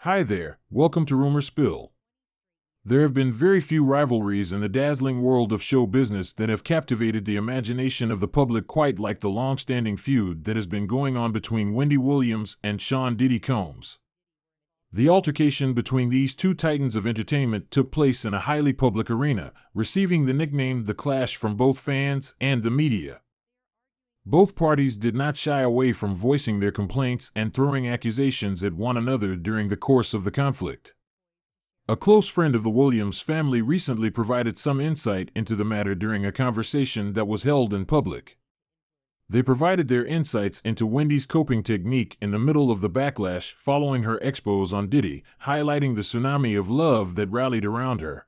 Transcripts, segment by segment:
Hi there, welcome to Rumor Spill. There have been very few rivalries in the dazzling world of show business that have captivated the imagination of the public quite like the long-standing feud that has been going on between Wendy Williams and Sean Diddy Combs. The altercation between these two titans of entertainment took place in a highly public arena, receiving the nickname The Clash from both fans and the media. Both parties did not shy away from voicing their complaints and throwing accusations at one another during the course of the conflict. A close friend of the Williams family recently provided some insight into the matter during a conversation that was held in public. They provided their insights into Wendy's coping technique in the middle of the backlash following her expose on Diddy, highlighting the tsunami of love that rallied around her.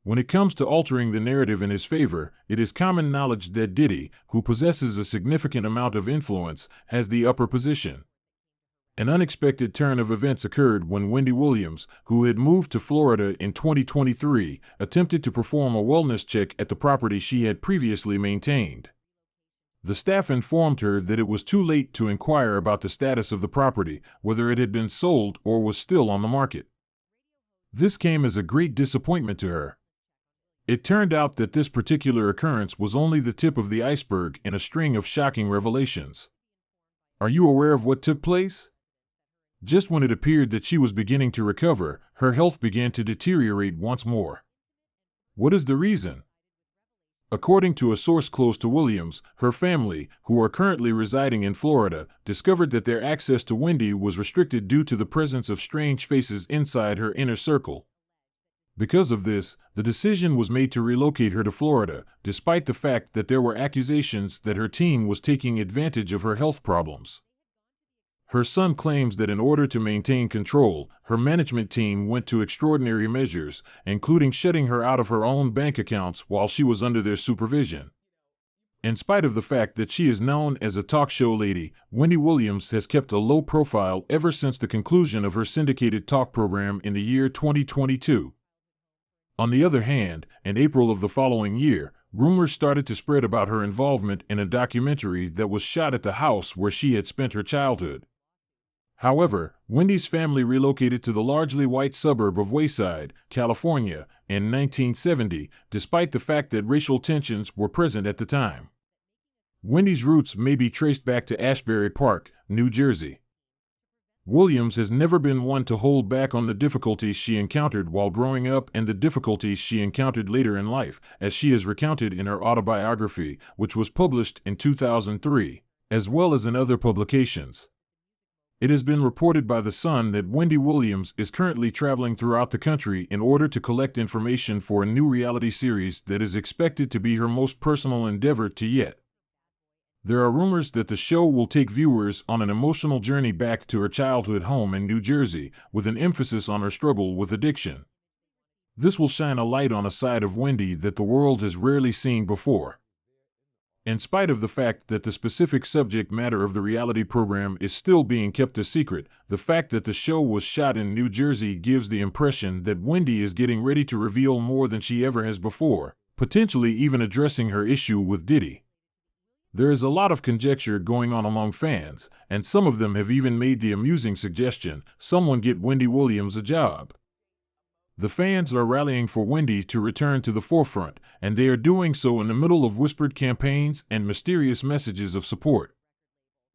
When it comes to altering the narrative in his favor, it is common knowledge that Diddy, who possesses a significant amount of influence, has the upper position. An unexpected turn of events occurred when Wendy Williams, who had moved to Florida in 2023, attempted to perform a wellness check at the property she had previously maintained. The staff informed her that it was too late to inquire about the status of the property, whether it had been sold or was still on the market. This came as a great disappointment to her. It turned out that this particular occurrence was only the tip of the iceberg in a string of shocking revelations. Are you aware of what took place? Just when it appeared that she was beginning to recover, her health began to deteriorate once more. What is the reason? According to a source close to Williams, her family, who are currently residing in Florida, discovered that their access to Wendy was restricted due to the presence of strange faces inside her inner circle. Because of this, the decision was made to relocate her to Florida, despite the fact that there were accusations that her team was taking advantage of her health problems. Her son claims that in order to maintain control, her management team went to extraordinary measures, including shutting her out of her own bank accounts while she was under their supervision. In spite of the fact that she is known as a talk show lady, Wendy Williams has kept a low profile ever since the conclusion of her syndicated talk program in the year 2022. On the other hand, in April of the following year, rumors started to spread about her involvement in a documentary that was shot at the house where she had spent her childhood. However, Wendy's family relocated to the largely white suburb of Wayside, California, in 1970, despite the fact that racial tensions were present at the time. Wendy's roots may be traced back to Ashbury Park, New Jersey. Williams has never been one to hold back on the difficulties she encountered while growing up and the difficulties she encountered later in life, as she has recounted in her autobiography, which was published in 2003, as well as in other publications. It has been reported by The Sun that Wendy Williams is currently traveling throughout the country in order to collect information for a new reality series that is expected to be her most personal endeavor to yet. There are rumors that the show will take viewers on an emotional journey back to her childhood home in New Jersey, with an emphasis on her struggle with addiction. This will shine a light on a side of Wendy that the world has rarely seen before. In spite of the fact that the specific subject matter of the reality program is still being kept a secret, the fact that the show was shot in New Jersey gives the impression that Wendy is getting ready to reveal more than she ever has before, potentially even addressing her issue with Diddy. There is a lot of conjecture going on among fans, and some of them have even made the amusing suggestion, someone get Wendy Williams a job. The fans are rallying for Wendy to return to the forefront, and they are doing so in the middle of whispered campaigns and mysterious messages of support.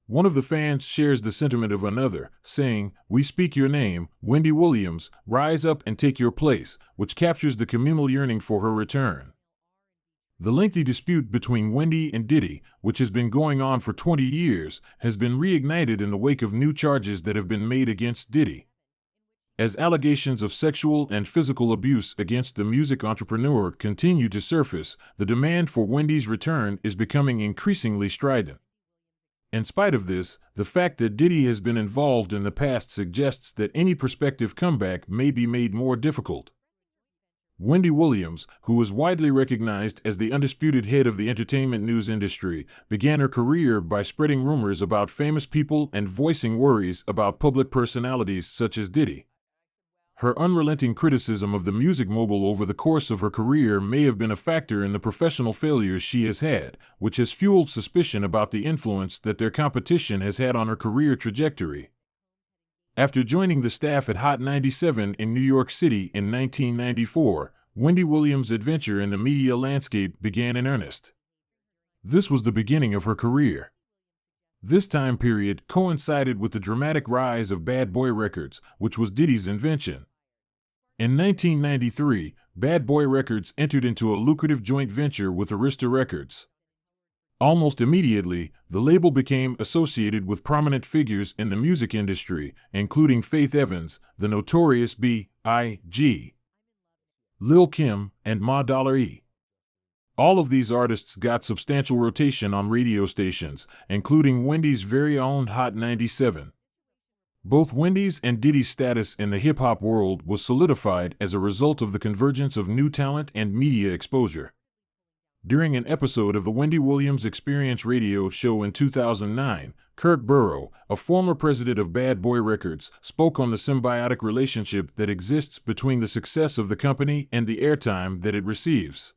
One of the fans shares the sentiment of another, saying, "We speak your name, Wendy Williams, rise up and take your place," which captures the communal yearning for her return. The lengthy dispute between Wendy and Diddy, which has been going on for 20 years, has been reignited in the wake of new charges that have been made against Diddy. As allegations of sexual and physical abuse against the music entrepreneur continue to surface, the demand for Wendy's return is becoming increasingly strident. In spite of this, the fact that Diddy has been involved in the past suggests that any prospective comeback may be made more difficult. Wendy Williams, who is widely recognized as the undisputed head of the entertainment news industry, began her career by spreading rumors about famous people and voicing worries about public personalities such as Diddy. Her unrelenting criticism of the music mogul over the course of her career may have been a factor in the professional failures she has had, which has fueled suspicion about the influence that their competition has had on her career trajectory. After joining the staff at Hot 97 in New York City in 1994, Wendy Williams' adventure in the media landscape began in earnest. This was the beginning of her career. This time period coincided with the dramatic rise of Bad Boy Records, which was Diddy's invention. In 1993, Bad Boy Records entered into a lucrative joint venture with Arista Records. Almost immediately, the label became associated with prominent figures in the music industry, including Faith Evans, the notorious B.I.G., Lil' Kim, and Ma Dollar E. All of these artists got substantial rotation on radio stations, including Wendy's very own Hot 97. Both Wendy's and Diddy's status in the hip-hop world was solidified as a result of the convergence of new talent and media exposure. During an episode of the Wendy Williams Experience radio show in 2009, Kirk Burrow, a former president of Bad Boy Records, spoke on the symbiotic relationship that exists between the success of the company and the airtime that it receives.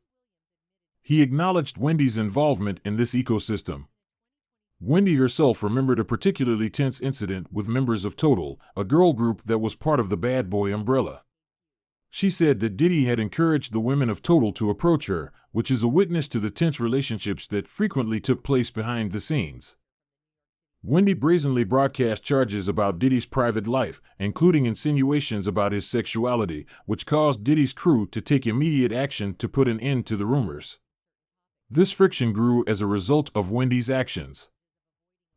He acknowledged Wendy's involvement in this ecosystem. Wendy herself remembered a particularly tense incident with members of Total, a girl group that was part of the Bad Boy umbrella. She said that Diddy had encouraged the women of Total to approach her, which is a witness to the tense relationships that frequently took place behind the scenes. Wendy brazenly broadcast charges about Diddy's private life, including insinuations about his sexuality, which caused Diddy's crew to take immediate action to put an end to the rumors. This friction grew as a result of Wendy's actions.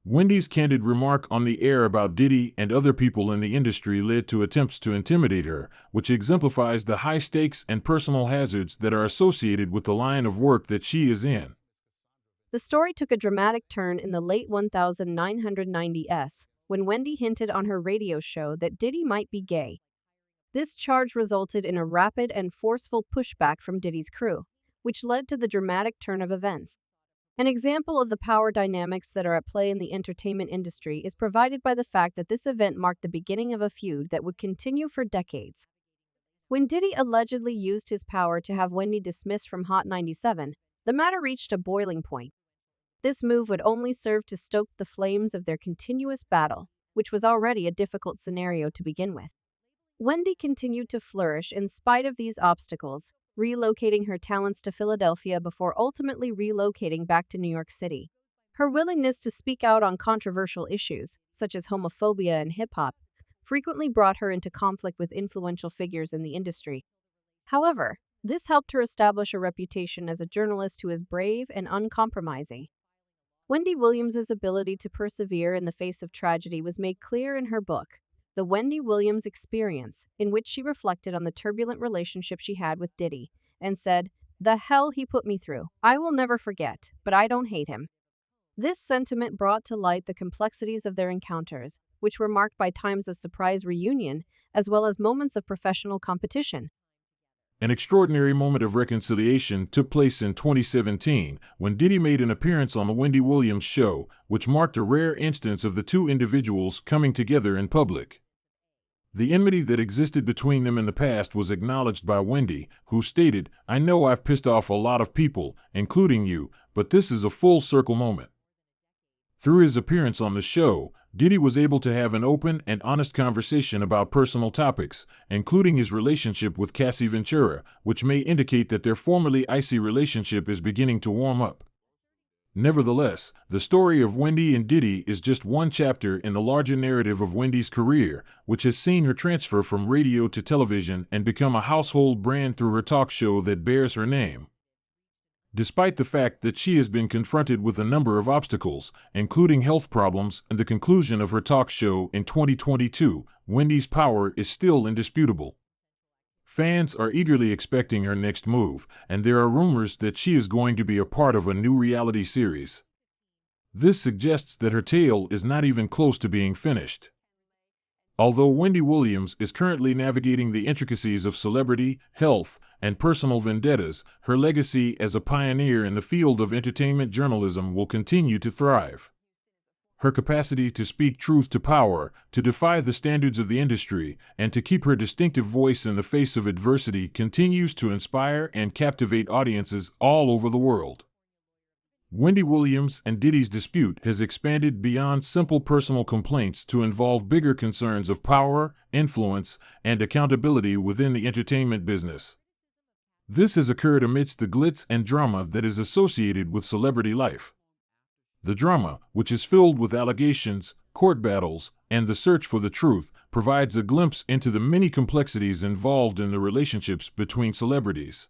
Wendy's candid remark on the air about Diddy and other people in the industry led to attempts to intimidate her, which exemplifies the high stakes and personal hazards that are associated with the line of work that she is in. The story took a dramatic turn in the late 1990s, when Wendy hinted on her radio show that Diddy might be gay. This charge resulted in a rapid and forceful pushback from Diddy's crew, which led to the dramatic turn of events. An example of the power dynamics that are at play in the entertainment industry is provided by the fact that this event marked the beginning of a feud that would continue for decades. When Diddy allegedly used his power to have Wendy dismissed from Hot 97, the matter reached a boiling point. This move would only serve to stoke the flames of their continuous battle, which was already a difficult scenario to begin with. Wendy continued to flourish in spite of these obstacles, relocating her talents to Philadelphia before ultimately relocating back to New York City. Her willingness to speak out on controversial issues, such as homophobia and hip-hop, frequently brought her into conflict with influential figures in the industry. However, this helped her establish a reputation as a journalist who is brave and uncompromising. Wendy Williams' ability to persevere in the face of tragedy was made clear in her book, The Wendy Williams Experience, in which she reflected on the turbulent relationship she had with Diddy, and said, "The hell he put me through. I will never forget, but I don't hate him." This sentiment brought to light the complexities of their encounters, which were marked by times of surprise reunion, as well as moments of professional competition. An extraordinary moment of reconciliation took place in 2017 when Diddy made an appearance on The Wendy Williams Show, which marked a rare instance of the two individuals coming together in public. The enmity that existed between them in the past was acknowledged by Wendy, who stated, "I know I've pissed off a lot of people, including you, but this is a full circle moment." Through his appearance on the show, Diddy was able to have an open and honest conversation about personal topics, including his relationship with Cassie Ventura, which may indicate that their formerly icy relationship is beginning to warm up. Nevertheless, the story of Wendy and Diddy is just one chapter in the larger narrative of Wendy's career, which has seen her transfer from radio to television and become a household brand through her talk show that bears her name. Despite the fact that she has been confronted with a number of obstacles, including health problems and the conclusion of her talk show in 2022, Wendy's power is still indisputable. Fans are eagerly expecting her next move, and there are rumors that she is going to be a part of a new reality series. This suggests that her tale is not even close to being finished. Although Wendy Williams is currently navigating the intricacies of celebrity, health, and personal vendettas, her legacy as a pioneer in the field of entertainment journalism will continue to thrive. Her capacity to speak truth to power, to defy the standards of the industry, and to keep her distinctive voice in the face of adversity continues to inspire and captivate audiences all over the world. Wendy Williams and Diddy's dispute has expanded beyond simple personal complaints to involve bigger concerns of power, influence, and accountability within the entertainment business. This has occurred amidst the glitz and drama that is associated with celebrity life. The drama, which is filled with allegations, court battles, and the search for the truth, provides a glimpse into the many complexities involved in the relationships between celebrities.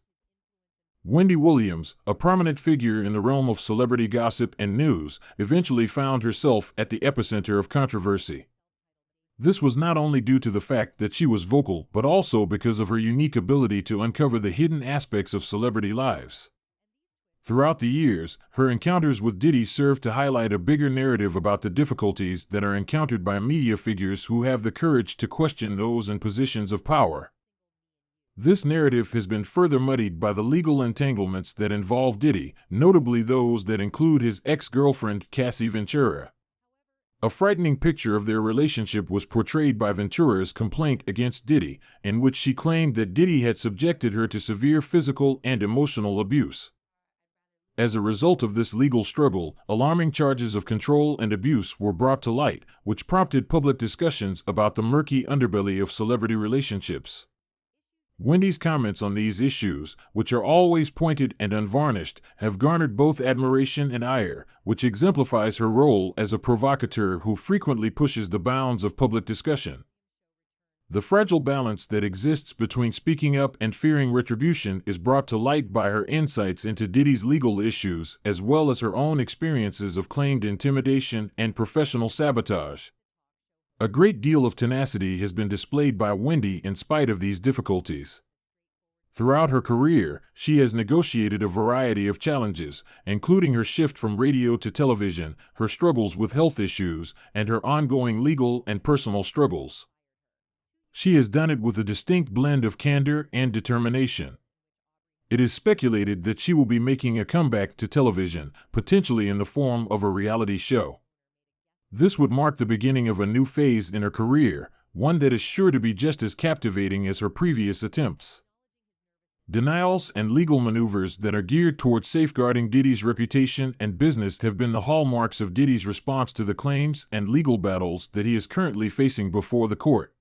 Wendy Williams, a prominent figure in the realm of celebrity gossip and news, eventually found herself at the epicenter of controversy. This was not only due to the fact that she was vocal, but also because of her unique ability to uncover the hidden aspects of celebrity lives. Throughout the years, her encounters with Diddy served to highlight a bigger narrative about the difficulties that are encountered by media figures who have the courage to question those in positions of power. This narrative has been further muddied by the legal entanglements that involve Diddy, notably those that include his ex-girlfriend, Cassie Ventura. A frightening picture of their relationship was portrayed by Ventura's complaint against Diddy, in which she claimed that Diddy had subjected her to severe physical and emotional abuse. As a result of this legal struggle, alarming charges of control and abuse were brought to light, which prompted public discussions about the murky underbelly of celebrity relationships. Wendy's comments on these issues, which are always pointed and unvarnished, have garnered both admiration and ire, which exemplifies her role as a provocateur who frequently pushes the bounds of public discussion. The fragile balance that exists between speaking up and fearing retribution is brought to light by her insights into Diddy's legal issues, as well as her own experiences of claimed intimidation and professional sabotage. A great deal of tenacity has been displayed by Wendy in spite of these difficulties. Throughout her career, she has negotiated a variety of challenges, including her shift from radio to television, her struggles with health issues, and her ongoing legal and personal struggles. She has done it with a distinct blend of candor and determination. It is speculated that she will be making a comeback to television, potentially in the form of a reality show. This would mark the beginning of a new phase in her career, one that is sure to be just as captivating as her previous attempts. Denials and legal maneuvers that are geared towards safeguarding Diddy's reputation and business have been the hallmarks of Diddy's response to the claims and legal battles that he is currently facing before the court.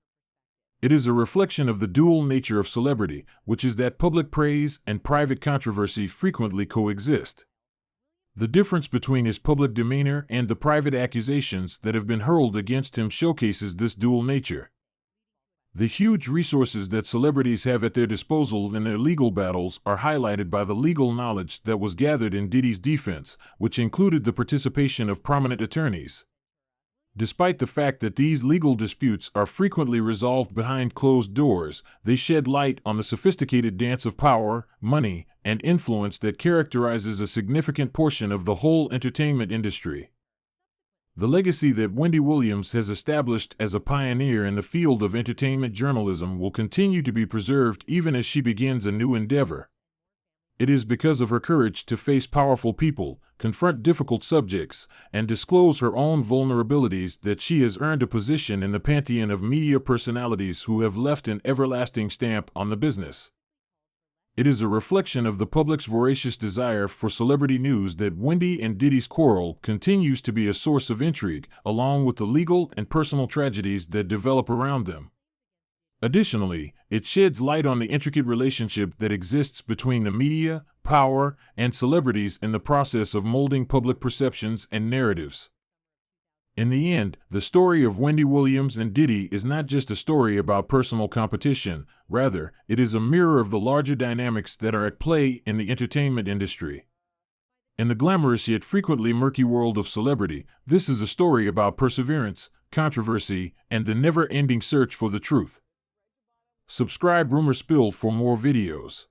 It is a reflection of the dual nature of celebrity, which is that public praise and private controversy frequently coexist. The difference between his public demeanor and the private accusations that have been hurled against him showcases this dual nature. The huge resources that celebrities have at their disposal in their legal battles are highlighted by the legal knowledge that was gathered in Diddy's defense, which included the participation of prominent attorneys. Despite the fact that these legal disputes are frequently resolved behind closed doors, they shed light on the sophisticated dance of power, money, and influence that characterizes a significant portion of the whole entertainment industry. The legacy that Wendy Williams has established as a pioneer in the field of entertainment journalism will continue to be preserved even as she begins a new endeavor. It is because of her courage to face powerful people, confront difficult subjects, and disclose her own vulnerabilities that she has earned a position in the pantheon of media personalities who have left an everlasting stamp on the business. It is a reflection of the public's voracious desire for celebrity news that Wendy and Diddy's quarrel continues to be a source of intrigue, along with the legal and personal tragedies that develop around them. Additionally, it sheds light on the intricate relationship that exists between the media, power, and celebrities in the process of molding public perceptions and narratives. In the end, the story of Wendy Williams and Diddy is not just a story about personal competition, rather, it is a mirror of the larger dynamics that are at play in the entertainment industry. In the glamorous yet frequently murky world of celebrity, this is a story about perseverance, controversy, and the never-ending search for the truth. Subscribe Rumor Spill for more videos.